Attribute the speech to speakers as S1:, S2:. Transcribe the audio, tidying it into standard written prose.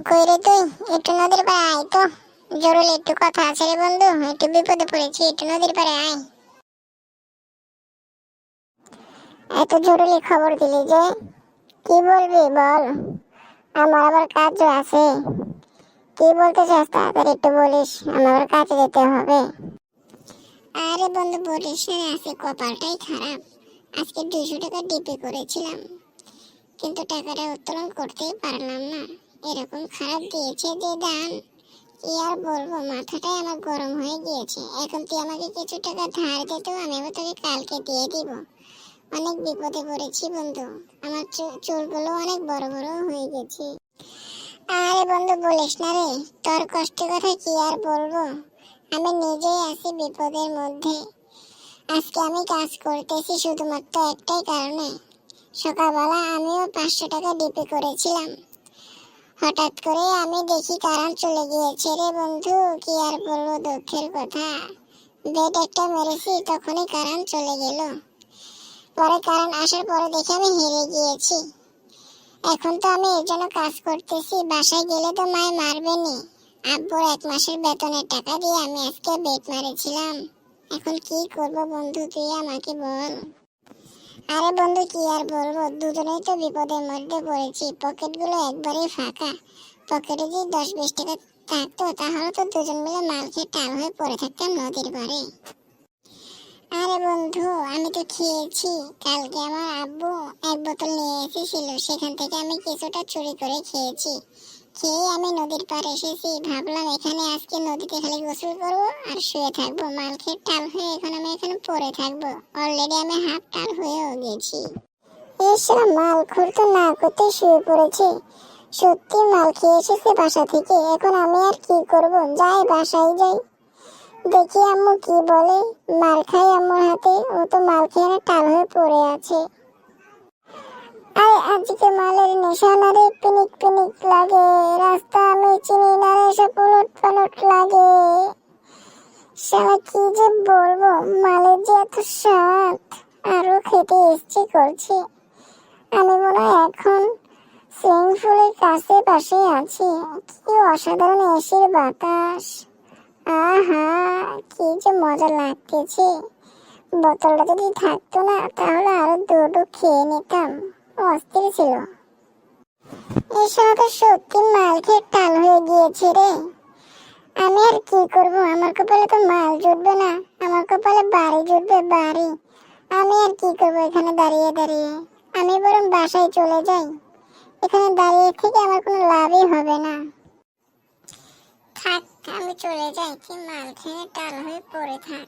S1: কই রে তুই? একটু নদীর পাড়ে আয় তো, জরুরি একটু কথা আছে রে বন্ধু। একটু বিপদে পড়েছি, একটু নদীর পাড়ে আয়। এত জরুরি খবর দিলি যে, কি বলবি বল। আমার আবার কাজও আছে। কি বলতে চাস তাড়াতাড়ি একটু বলিস, আমার আবার কাজে যেতে হবে। আরে বন্ধু বলিস না, আজকে কপালটাই খারাপ। আজকে 200 টাকা ডিপি করেছিলাম, কিন্তু টাকাটা উত্তোলন করতেই পারলাম না। এরকম খারাপ দিয়েছে যে দাম, কি আর বলবো, মাথাটাই আমার গরম হয়ে গিয়েছে। এখন তুই আমাকে কিছু টাকা ধার দে তো, আমি আবার তোকে কালকে দিয়ে দিব। অনেক বিপদে পড়েছি বন্ধু, আমার চুলগুলো অনেক বড় বড় হয়ে গেছে। আরে বন্ধু বলিস না রে, তোর কষ্টের কথা কি আর বলবো। আমি নিজেই আছি বিপদের মধ্যে। আজকে আমি কাজ করতেছি শুধুমাত্র একটাই কারণে। সকালবেলা আমিও 500 টাকা ডিপি করেছিলাম, হঠাৎ করে আমি দেখি কারেন্ট চলে গিয়েছে রে বন্ধু। কি আর বলবো দুঃখের কথা। বেড একটা মেরেছি, তখনই কারেন্ট চলে গেল। পরে কারেন্ট আসার পরে দেখে আমি হেরে গিয়েছি। এখন তো আমি এর জন্য কাজ করতেছি, বাসায় গেলে তো মায়ে মারবেনি। আব্বুর 1 মাসের বেতনের টাকা দিয়ে আমি আজকে বেড মারেছিলাম। এখন কি করব বন্ধু, তুই আমাকে বল। আরে বন্ধু কি আর বলবো, দুজনেই তো বিপদের মধ্যে পড়েছি। পকেটগুলো একবারেই ফাঁকা। পকেটে যদি 10-20 টাকা থাকতো তাহলে তো দুজন মিলে মাল খেয়ে টাল হয়ে পড়ে থাকতাম নদীর পাড়ে। আরে বন্ধু আমি তো খেয়েছি। কালকে আমার আব্বু 1 বোতল নিয়ে এসেছিল, সেখান থেকে আমি কিছুটা চুরি করে খেয়েছি। খেয়ে আমি নদীর পাড়ে এসেছি, ভাবলাম এখানে আজকে নদীতে খালি গোসল করবো আর শুয়ে থাকবো। মাল খেয়ে টাল হয়ে এখন আমি এখানে পড়ে থাকবো। অলরেডি আমি হাফ টাল হয়েও গেছি। এসব মাল খুঁড়তে না করতে শুয়ে পড়েছে। সত্যি মাল খেয়ে এসেছে বাসা থেকে। এখন আমি আর কি করব, যাই বাসায় যাই, দেখি আম্মু কি বলে। মাল খাই আম্মুর হাতে, ও তো মাল খেয়ে না টাল হয়ে পড়ে আছে। আরে আজকে মালের নেশা না রে, পিনিক পিনিক লাগে। রাস্তা আমি চিনি না রে, সব উলট পালট লাগে। শালা কি যে বলবো, মালের যে এত স্বাদ, আরো খেতে ইচ্ছে করছে। আমি মনে হয় এখন সুইমিং পুলের কাছে পাশে আছি। কি অসাধারণ এসির বাতাস, আহা কি যে মজা লাগতেছে। বোতলটা যদি থাকতো না তাহলে আরো দুটো খেয়ে নিতাম, অস্থির ছিল। এই সময় সত্যি মাল খেয়ে টাল হয়ে গিয়েছে রে। আমি আর কি করব, আমার কপালে তো মাল জুটবে না, আমার কপালে বাড়ি জুটবে, বাড়ি। আমি আর কি করব এখানে দাঁড়িয়ে দাঁড়িয়ে। আমি বরং বাসায় চলে যাই, এখানে দাঁড়িয়ে থেকে আমার কোনো লাভই হবে না। থাক আমি চলে যাই, কি মাল খেয়ে টাল হয়ে পড়ে থাক।